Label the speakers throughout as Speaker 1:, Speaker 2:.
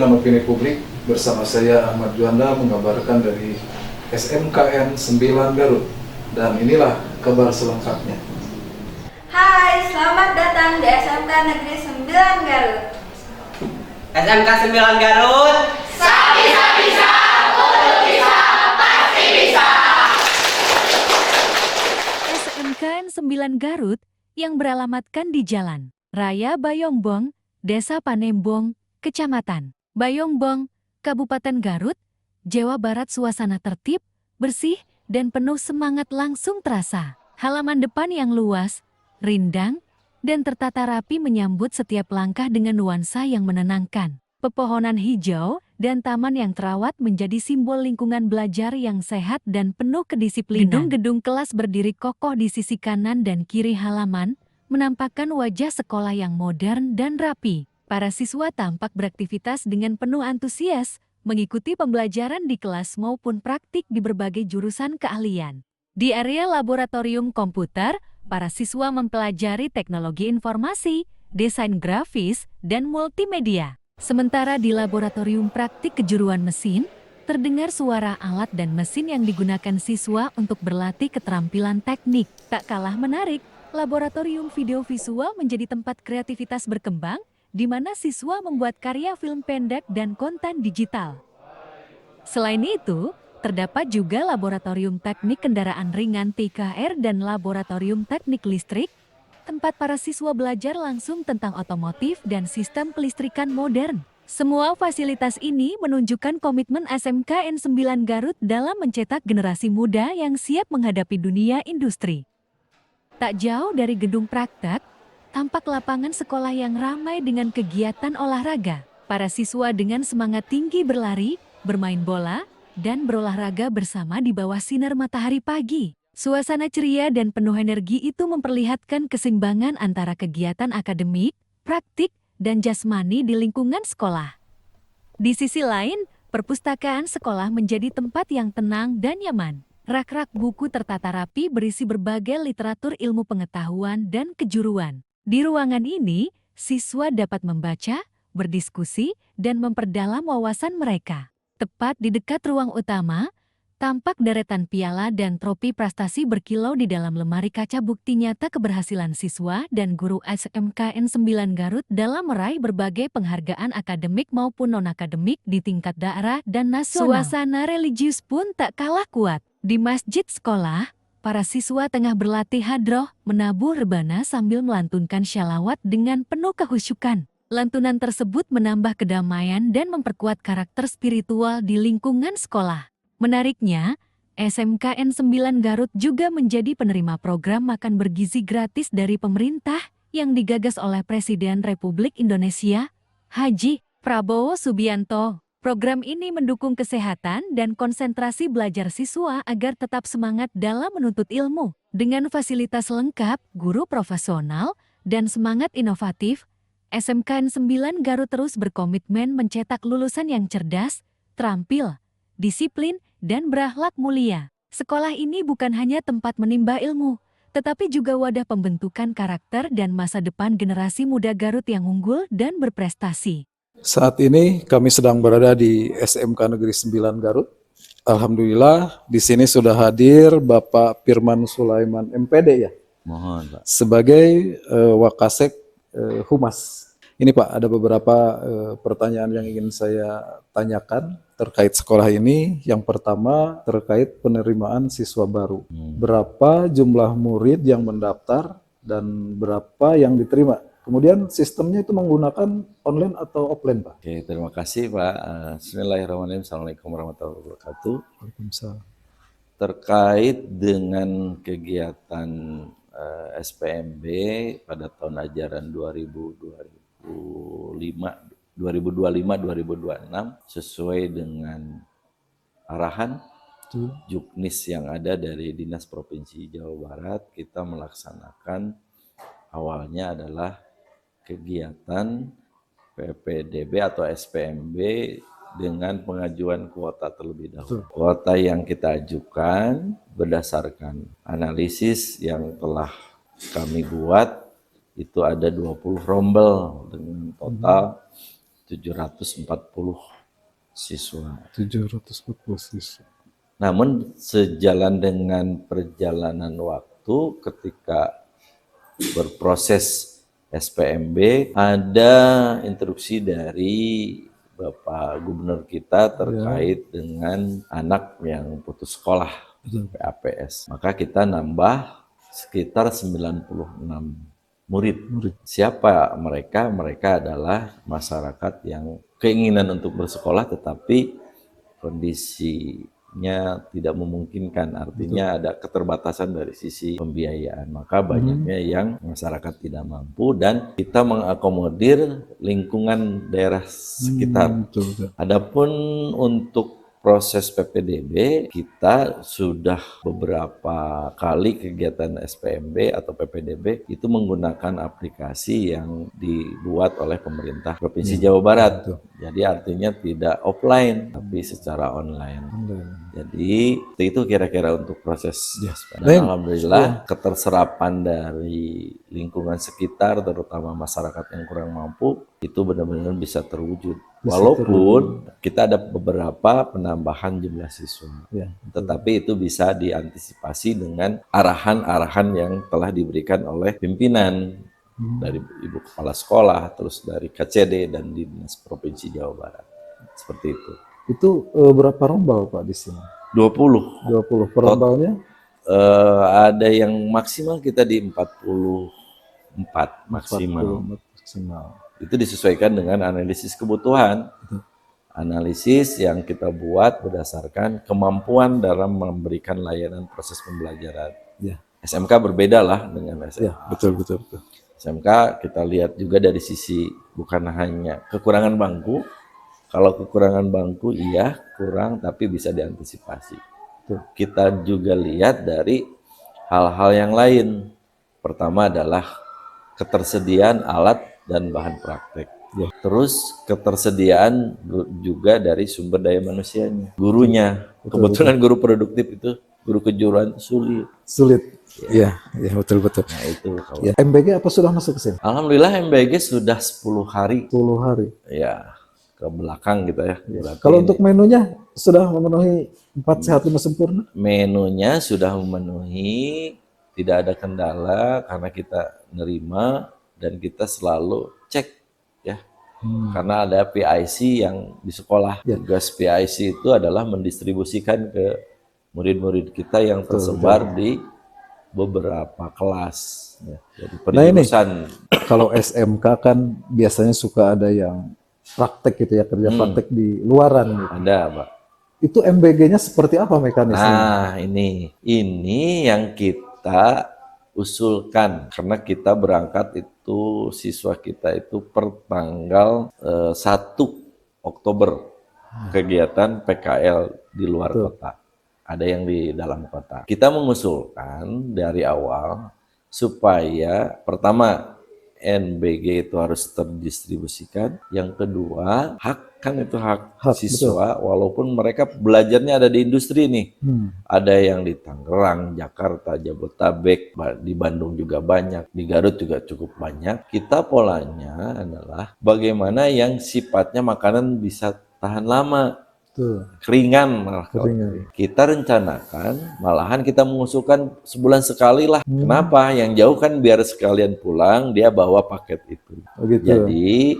Speaker 1: Pembinaan Opini Publik bersama saya Ahmad Juanda mengabarkan dari SMKN 9 Garut. Dan inilah kabar selengkapnya.
Speaker 2: Hai, selamat datang di SMK Negeri 9 Garut.
Speaker 3: SMK 9 Garut.
Speaker 2: Bisa, kudu bisa, pasti bisa.
Speaker 4: SMKN 9 Garut yang beralamatkan di Jalan Raya Bayongbong, Desa Panembong, Kecamatan Bayongbong, Kabupaten Garut, Jawa Barat. Suasana tertib, bersih, dan penuh semangat langsung terasa. Halaman depan yang luas, rindang, dan tertata rapi menyambut setiap langkah dengan nuansa yang menenangkan. Pepohonan hijau dan taman yang terawat menjadi simbol lingkungan belajar yang sehat dan penuh kedisiplinan. Gedung-gedung kelas berdiri kokoh di sisi kanan dan kiri halaman, menampakkan wajah sekolah yang modern dan rapi. Para siswa tampak beraktivitas dengan penuh antusias, mengikuti pembelajaran di kelas maupun praktik di berbagai jurusan keahlian. Di area laboratorium komputer, para siswa mempelajari teknologi informasi, desain grafis, dan multimedia. Sementara di laboratorium praktik kejuruan mesin, terdengar suara alat dan mesin yang digunakan siswa untuk berlatih keterampilan teknik. Tak kalah menarik, laboratorium video visual menjadi tempat kreativitas berkembang, di mana siswa membuat karya film pendek dan konten digital. Selain itu, terdapat juga laboratorium teknik kendaraan ringan TKR dan laboratorium teknik listrik, tempat para siswa belajar langsung tentang otomotif dan sistem kelistrikan modern. Semua fasilitas ini menunjukkan komitmen SMKN 9 Garut dalam mencetak generasi muda yang siap menghadapi dunia industri. Tak jauh dari gedung praktek, tampak lapangan sekolah yang ramai dengan kegiatan olahraga. Para siswa dengan semangat tinggi berlari, bermain bola, dan berolahraga bersama di bawah sinar matahari pagi. Suasana ceria dan penuh energi itu memperlihatkan keseimbangan antara kegiatan akademik, praktik, dan jasmani di lingkungan sekolah. Di sisi lain, perpustakaan sekolah menjadi tempat yang tenang dan nyaman. Rak-rak buku tertata rapi berisi berbagai literatur ilmu pengetahuan dan kejuruan. Di ruangan ini, siswa dapat membaca, berdiskusi, dan memperdalam wawasan mereka. Tepat di dekat ruang utama, tampak deretan piala dan trofi prestasi berkilau di dalam lemari kaca, bukti nyata keberhasilan siswa dan guru SMKN 9 Garut dalam meraih berbagai penghargaan akademik maupun non-akademik di tingkat daerah dan nasional. Suasana religius pun tak kalah kuat. Di masjid sekolah, para siswa tengah berlatih hadroh, menabuh rebana sambil melantunkan syalawat dengan penuh kehusyukan. Lantunan tersebut menambah kedamaian dan memperkuat karakter spiritual di lingkungan sekolah. Menariknya, SMKN 9 Garut juga menjadi penerima program makan bergizi gratis dari pemerintah yang digagas oleh Presiden Republik Indonesia, Haji Prabowo Subianto. Program ini mendukung kesehatan dan konsentrasi belajar siswa agar tetap semangat dalam menuntut ilmu. Dengan fasilitas lengkap, guru profesional, dan semangat inovatif, SMKN 9 Garut terus berkomitmen mencetak lulusan yang cerdas, terampil, disiplin, dan berakhlak mulia. Sekolah ini bukan hanya tempat menimba ilmu, tetapi juga wadah pembentukan karakter dan masa depan generasi muda Garut yang unggul dan berprestasi.
Speaker 1: Saat ini kami sedang berada di SMK Negeri 9 Garut. Alhamdulillah di sini sudah hadir Bapak Firman Sulaiman MPD ya.
Speaker 5: Mohon Pak.
Speaker 1: Sebagai Wakasek Humas. Ini Pak, ada beberapa pertanyaan yang ingin saya tanyakan terkait sekolah ini. Yang pertama terkait penerimaan siswa baru. Berapa jumlah murid yang mendaftar dan berapa yang diterima? Kemudian sistemnya itu menggunakan online atau offline, Pak?
Speaker 5: Oke, terima kasih Pak. Bismillahirrahmanirrahim. Assalamualaikum warahmatullahi wabarakatuh.
Speaker 1: Waalaikumsalam.
Speaker 5: Terkait dengan kegiatan SPMB pada tahun ajaran 2025-2026 sesuai dengan arahan Juknis yang ada dari Dinas Provinsi Jawa Barat, kita melaksanakan awalnya adalah kegiatan PPDB atau SPMB dengan pengajuan kuota terlebih dahulu. Kuota yang kita ajukan berdasarkan analisis yang telah kami buat itu ada 20 rombel dengan total 740 siswa.
Speaker 1: 740 siswa.
Speaker 5: Namun sejalan dengan perjalanan waktu ketika berproses SPMB, ada instruksi dari Bapak Gubernur kita terkait dengan anak yang putus sekolah, PAPS. Maka kita nambah sekitar 96 murid. Siapa mereka? Mereka adalah masyarakat yang keinginan untuk bersekolah tetapi kondisinya tidak memungkinkan, artinya ada keterbatasan dari sisi pembiayaan. Maka banyaknya yang masyarakat tidak mampu dan kita mengakomodir lingkungan daerah sekitar. Adapun untuk proses PPDB, kita sudah beberapa kali kegiatan SPMB atau PPDB itu menggunakan aplikasi yang dibuat oleh pemerintah Provinsi Jawa Barat. Jadi artinya tidak offline, tapi secara online. Jadi itu kira-kira untuk proses SPMB. Dan alhamdulillah keterserapan dari lingkungan sekitar, terutama masyarakat yang kurang mampu, itu benar-benar bisa terwujud. Walaupun kita ada beberapa penambahan jumlah siswa, tetapi itu bisa diantisipasi dengan arahan-arahan yang telah diberikan oleh pimpinan dari Ibu Kepala Sekolah, terus dari KCD dan Dinas Provinsi Jawa Barat. Seperti itu.
Speaker 1: Itu berapa rombal Pak di sini?
Speaker 5: 20.
Speaker 1: 20 per rombalnya?
Speaker 5: Ada yang maksimal kita di 44 maksimal.
Speaker 1: 44 maksimal.
Speaker 5: Itu disesuaikan dengan analisis kebutuhan. Analisis yang kita buat berdasarkan kemampuan dalam memberikan layanan proses pembelajaran. SMK berbeda lah dengan SMA.
Speaker 1: Betul.
Speaker 5: SMK kita lihat juga dari sisi bukan hanya kekurangan bangku. Kalau kekurangan bangku iya kurang tapi bisa diantisipasi. Kita juga lihat dari hal-hal yang lain. Pertama adalah ketersediaan alat dan bahan praktek. Terus ketersediaan juga dari sumber daya manusianya, gurunya. Kebetulan guru produktif itu, guru kejuruan sulit. Iya,
Speaker 1: betul.
Speaker 5: Nah itu.
Speaker 1: MBG apa sudah masuk ke sini?
Speaker 5: Alhamdulillah MBG sudah 10 hari.
Speaker 1: 10 hari.
Speaker 5: Ya, ke belakang gitu ya.
Speaker 1: Kalau untuk menunya sudah memenuhi 4 sehat 5 sempurna?
Speaker 5: Menunya sudah memenuhi, tidak ada kendala karena kita nerima dan kita selalu cek ya. Karena ada PIC yang di sekolah. Tugas PIC itu adalah mendistribusikan ke murid-murid kita yang tersebar di beberapa kelas. Jadi pendistribusian.
Speaker 1: Kalau SMK kan biasanya suka ada yang praktek gitu ya, kerja praktek di luaran gitu.
Speaker 5: Ada, Pak.
Speaker 1: Itu MBG-nya seperti apa mekanismenya?
Speaker 5: Nah, ini yang kita usulkan karena kita berangkat itu siswa kita itu per tanggal 1 Oktober kegiatan PKL di luar kota. Ada yang di dalam kota. Kita mengusulkan dari awal supaya pertama NBG itu harus terdistribusikan. Yang kedua, hak siswa, walaupun mereka belajarnya ada di industri nih. Ada yang di Tangerang, Jakarta, Jabodetabek, di Bandung juga banyak, di Garut juga cukup banyak. Kita polanya adalah bagaimana yang sifatnya makanan bisa tahan lama. Keringan malah. Kita rencanakan, malahan kita mengusulkan sebulan sekali lah. Kenapa? Yang jauh kan biar sekalian pulang dia bawa paket itu. Jadi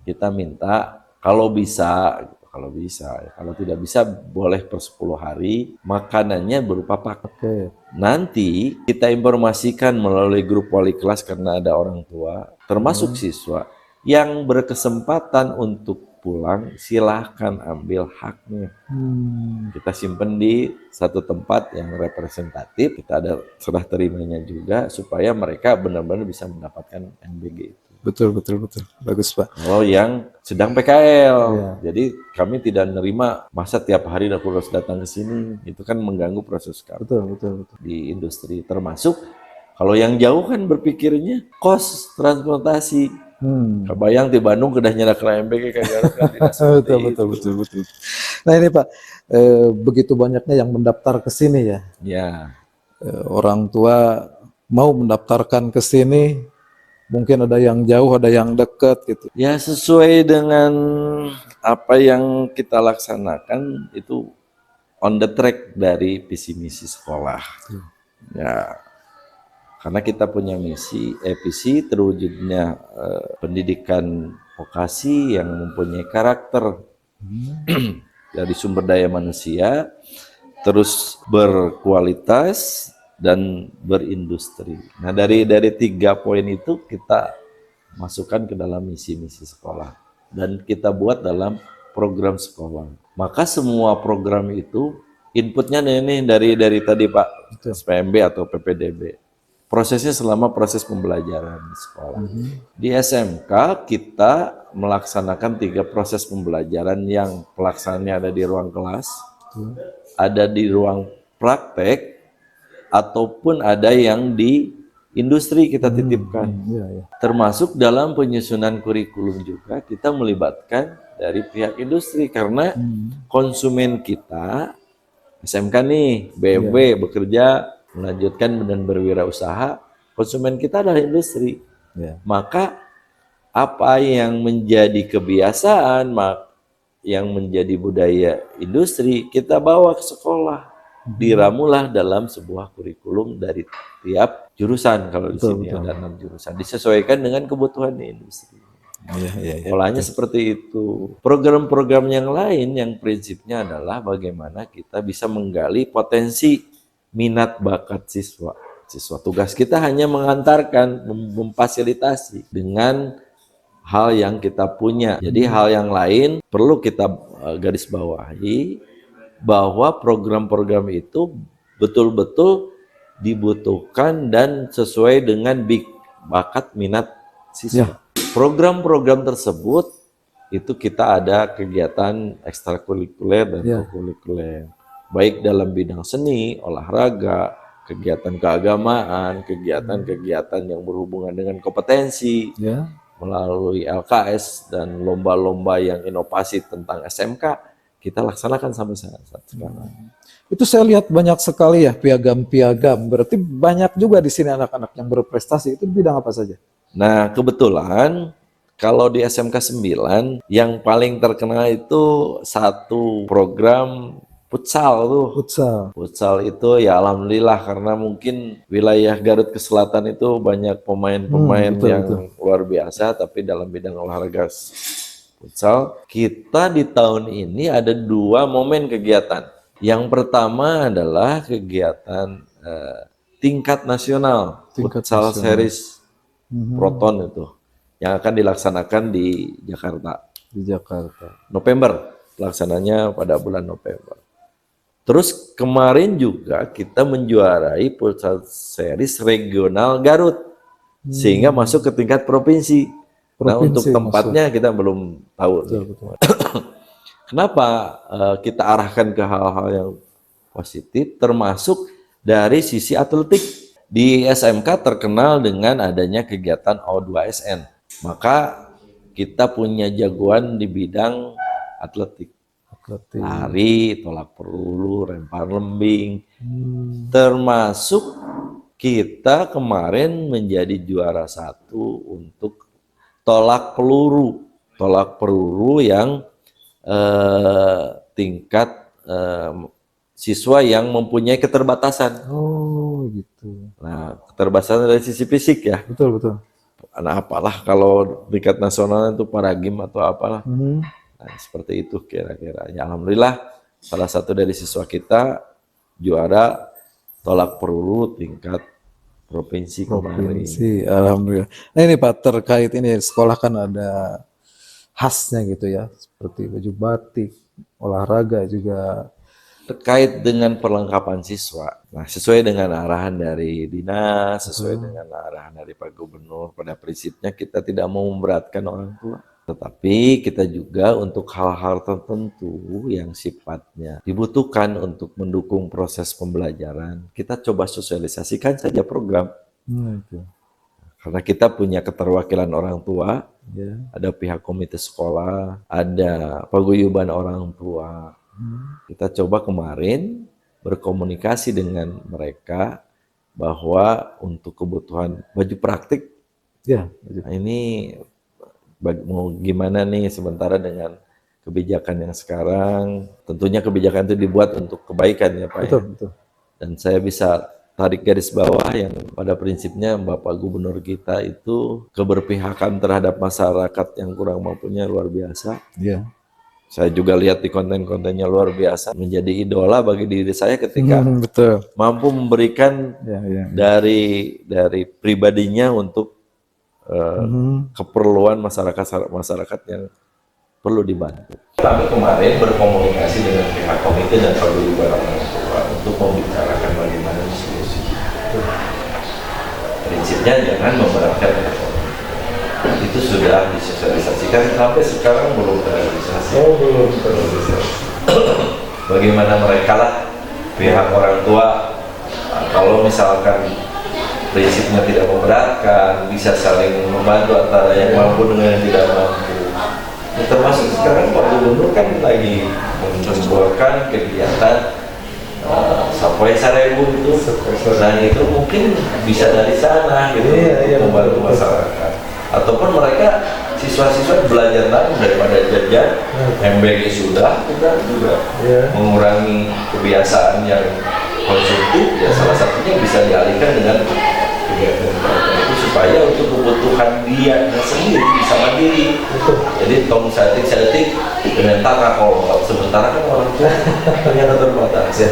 Speaker 5: kita minta kalau bisa, kalau tidak bisa boleh per 10 hari makanannya berupa paket. Nanti kita informasikan melalui grup wali kelas karena ada orang tua, termasuk siswa yang berkesempatan untuk pulang, silahkan ambil haknya. Kita simpan di satu tempat yang representatif, kita ada serah terimanya juga supaya mereka benar-benar bisa mendapatkan MBG itu.
Speaker 1: Betul. Bagus, Pak.
Speaker 5: Kalau yang sedang PKL, jadi kami tidak menerima masa tiap hari aku harus datang ke sini, itu kan mengganggu proses kami.
Speaker 1: Betul.
Speaker 5: Di industri termasuk kalau yang jauh kan berpikirnya kos transportasi. Kebayang di Bandung udah nyerah ke MBG kayak
Speaker 1: betul. Nah ini Pak, begitu banyaknya yang mendaftar ke sini ya.
Speaker 5: Ya.
Speaker 1: Orang tua mau mendaftarkan ke sini, Mungkin ada yang jauh, ada yang dekat gitu.
Speaker 5: Ya sesuai dengan apa yang kita laksanakan itu on the track dari visi misi sekolah. Ya, karena kita punya visi terwujudnya pendidikan vokasi yang mempunyai karakter dari sumber daya manusia, terus berkualitas dan berindustri. Nah dari 3 poin itu kita masukkan ke dalam misi-misi sekolah dan kita buat dalam program sekolah. Maka semua program itu inputnya ini dari tadi Pak, SPMB atau PPDB. Prosesnya selama proses pembelajaran di sekolah. Di SMK kita melaksanakan 3 proses pembelajaran yang pelaksanaannya ada di ruang kelas, ada di ruang praktek, ataupun ada yang di industri kita titipkan. Termasuk dalam penyusunan kurikulum juga kita melibatkan dari pihak industri karena konsumen kita SMK nih, BMW bekerja melanjutkan dan berwirausaha, konsumen kita adalah industri. Maka apa yang menjadi kebiasaan, yang menjadi budaya industri, kita bawa ke sekolah. Diramulah dalam sebuah kurikulum dari tiap jurusan. Kalau di sini ada 6 jurusan, disesuaikan dengan kebutuhan industri. Polanya seperti itu. Program-program yang lain yang prinsipnya adalah bagaimana kita bisa menggali potensi minat bakat siswa. Tugas kita hanya mengantarkan, memfasilitasi dengan hal yang kita punya. Jadi hal yang lain perlu kita garis bawahi bahwa program-program itu betul-betul dibutuhkan dan sesuai dengan bakat minat siswa. Program-program tersebut itu kita ada kegiatan ekstrakurikuler dan kokurikuler. Baik dalam bidang seni, olahraga, kegiatan keagamaan, kegiatan-kegiatan yang berhubungan dengan kompetensi, melalui LKS dan lomba-lomba yang inovasi tentang SMK, kita laksanakan sampai saat sekarang.
Speaker 1: Itu saya lihat banyak sekali ya piagam-piagam, berarti banyak juga di sini anak-anak yang berprestasi, itu di bidang apa saja?
Speaker 5: Nah kebetulan kalau di SMK 9 yang paling terkenal itu satu program futsal tuh. Futsal itu ya alhamdulillah karena mungkin wilayah Garut ke selatan itu banyak pemain-pemain yang luar biasa, tapi dalam bidang olahraga futsal kita di tahun ini ada 2 momen kegiatan. Yang pertama adalah kegiatan tingkat nasional, futsal series Proton itu yang akan dilaksanakan di Jakarta. November, pelaksananya pada bulan November. Terus kemarin juga kita menjuarai futsal series regional Garut sehingga masuk ke tingkat provinsi. Nah untuk tempatnya kita belum tahu. Kenapa kita arahkan ke hal-hal yang positif, termasuk dari sisi atletik. Di SMK terkenal dengan adanya kegiatan O2SN. Maka kita punya jagoan di bidang atletik. Lari, tolak peluru, lempar lembing. Termasuk kita kemarin menjadi juara 1 untuk tolak peluru. Tolak peluru yang tingkat siswa yang mempunyai keterbatasan.
Speaker 1: Oh gitu.
Speaker 5: Nah, keterbatasan dari sisi fisik ya.
Speaker 1: Betul.
Speaker 5: Nah, apalah kalau tingkat nasional itu paragim atau apalah. Nah, seperti itu kira-kira. Ya, alhamdulillah salah satu dari siswa kita juara tolak peluru tingkat provinsi kemarin.
Speaker 1: Alhamdulillah. Nah ini Pak, terkait ini sekolah kan ada khasnya gitu ya, seperti baju batik, olahraga juga.
Speaker 5: Terkait dengan perlengkapan siswa, nah sesuai dengan arahan dari dinas, sesuai dengan arahan dari Pak Gubernur, pada prinsipnya kita tidak mau memberatkan orang tua. Tetapi kita juga untuk hal-hal tertentu yang sifatnya dibutuhkan untuk mendukung proses pembelajaran, kita coba sosialisasikan saja program. Karena kita punya keterwakilan orang tua, ada pihak komite sekolah, ada paguyuban orang tua. Kita coba kemarin berkomunikasi dengan mereka bahwa untuk kebutuhan baju praktik
Speaker 1: Ya.
Speaker 5: Nah, ini mau gimana nih sementara dengan kebijakan yang sekarang, tentunya kebijakan itu dibuat untuk kebaikan ya Pak ya.
Speaker 1: Betul, betul.
Speaker 5: Dan saya bisa tarik garis bawah yang pada prinsipnya Bapak Gubernur kita itu keberpihakan terhadap masyarakat yang kurang mampunya luar biasa.
Speaker 1: Ya.
Speaker 5: Saya juga lihat di konten-kontennya luar biasa, menjadi idola bagi diri saya ketika
Speaker 1: Betul.
Speaker 5: mampu memberikan
Speaker 1: Ya, ya.
Speaker 5: dari pribadinya untuk keperluan masyarakat yang perlu dibantu. Kami kemarin berkomunikasi dengan pihak komite dan peduli barang orang tua untuk membicarakan bagaimana solusi. Prinsipnya jangan memberatkan ekonomi. Itu sudah disosialisasikan, sampai sekarang belum terrealisasi.
Speaker 1: Oh, belum terrealisasi.
Speaker 5: Bagaimana mereka lah pihak orang tua, kalau misalkan prinsipnya tidak memberatkan, bisa saling membantu antara yang mampu dengan yang tidak mampu. Ya, termasuk sekarang Pak Gubernur kan lagi membuatkan kegiatan sampai 1.000 itu, dan itu mungkin bisa dari sana gitu, membantu masyarakat. Ataupun mereka siswa-siswa belajar langsung daripada jajan, MBG sudah, kita juga mengurangi kebiasaan yang konsumtif, ya salah satunya bisa dialihkan dengan kegiatan itu supaya untuk kebutuhan dia sendiri bisa mandiri. Jadi tong setik dengan tanah, kalau sementara kan orang tua ternyata terbatas ya.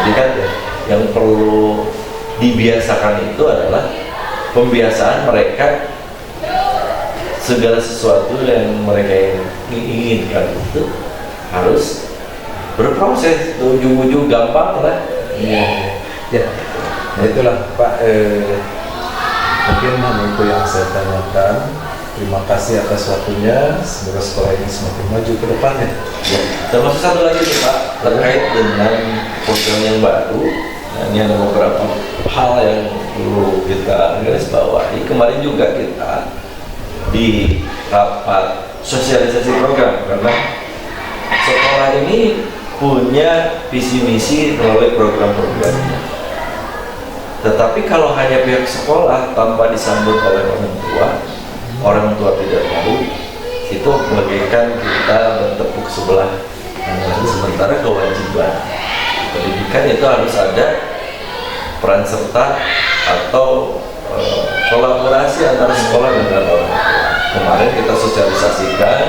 Speaker 5: Jadi kan yang perlu dibiasakan itu adalah pembiasaan mereka, segala sesuatu yang mereka inginkan itu harus berproses, ujung-ujung gampang lah.
Speaker 1: Ya, nah itulah Pak, mungkin hanya itu yang saya tanyakan. Terima kasih atas waktunya, semoga sekolah ini semakin maju ke depannya.
Speaker 5: Ya, termasuk satu lagi nih Pak, terkait dengan program yang baru. Nah, ini ada beberapa hal yang perlu kita garis bawahi. Kemarin juga kita di rapat sosialisasi program, karena sekolah ini punya visi misi melalui program-programnya. Tetapi kalau hanya pihak sekolah tanpa disambut oleh orang tua tidak tahu, itu bagaikan kita bertepuk sebelah. Sementara kewajiban pendidikan itu harus ada peran serta atau kolaborasi antara sekolah dengan orang tua. Kemarin kita sosialisasikan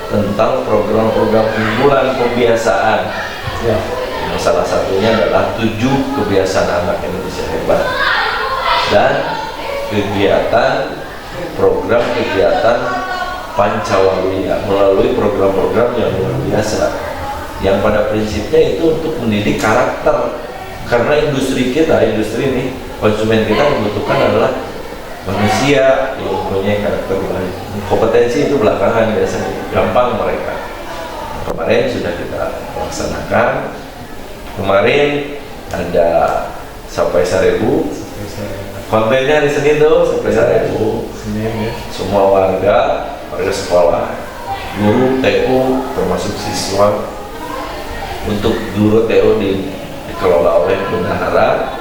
Speaker 5: tentang program-program unggulan pembiasaan. Ya. Yang salah satunya adalah 7 kebiasaan anak Indonesia hebat, dan program kegiatan Pancawalya melalui program-program yang luar biasa, yang pada prinsipnya itu untuk mendidik karakter. Karena industri ini, konsumen kita membutuhkan adalah manusia yang mempunyai karakter baik. Kompetensi itu belakangan biasanya, gampang mereka. Kemarin sudah kita laksanakan. Kemarin ada sampai 1.000. Kontennya hari Senin tuh sampai 1.000. Semua warga sekolah, guru TU termasuk siswa, untuk guru TU dikelola oleh bendahara.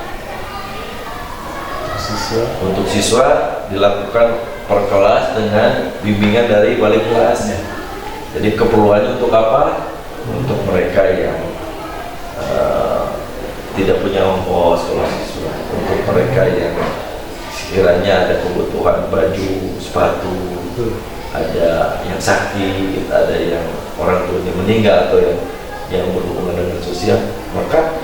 Speaker 5: Untuk siswa dilakukan per kelas dengan bimbingan dari wali kelasnya. Jadi keperluannya untuk apa? Untuk mereka yang tidak punya ongkos kalau siswa, untuk mereka yang sekiranya ada kebutuhan baju, sepatu, ada yang sakit, ada yang orang tuanya meninggal atau yang berhubungan dengan sosial, maka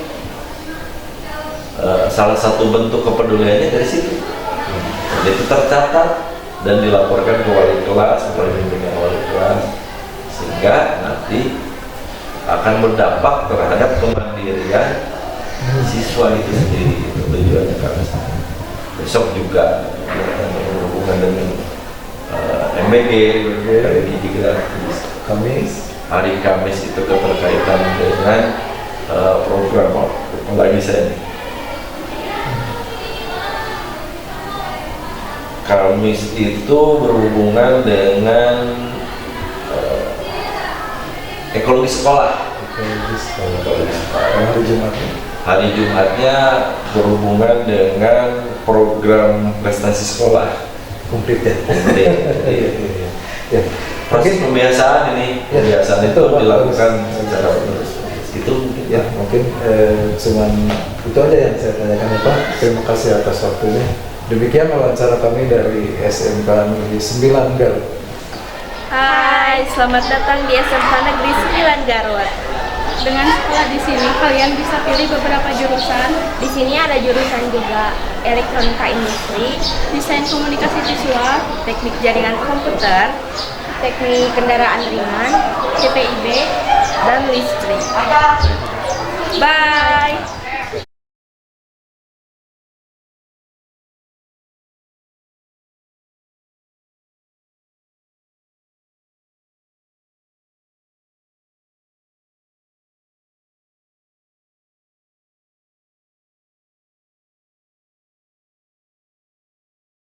Speaker 5: salah satu bentuk kepeduliannya dari situ. Jadi itu tercatat dan dilaporkan ke wali kelas, dengan wali kelas, sehingga nanti akan berdampak terhadap kemandirian siswa itu sendiri. Itu tujuannya. Karena besok juga berhubungan dengan MBG, gizi gratis. Hari Kamis itu keterkaitan dengan program apa lagi saya nih? Kamis itu berhubungan dengan ekologi sekolah. Hari Jumatnya berhubungan dengan program prestasi sekolah.
Speaker 1: komplit ya.
Speaker 5: Komplit.
Speaker 1: Iya, iya. Ya.
Speaker 5: Proses pembiasaan ini,
Speaker 1: Ya,
Speaker 5: pembiasaan itu
Speaker 1: betul,
Speaker 5: dilakukan secara terus. Itu mungkin
Speaker 1: Ya, mungkin cuman itu aja yang saya tanyakan ya Pak. Terima kasih atas waktunya. Demikian wawancara kami dari SMK Negeri 9 Garut.
Speaker 2: Hai, selamat datang di SMK Negeri 9 Garut.
Speaker 6: Dengan sekolah di sini, kalian bisa pilih beberapa jurusan:
Speaker 2: Di sini ada jurusan juga elektronika industri,
Speaker 6: desain komunikasi visual,
Speaker 2: teknik jaringan komputer, teknik kendaraan ringan,
Speaker 6: TPIB,
Speaker 2: dan listrik. Bye.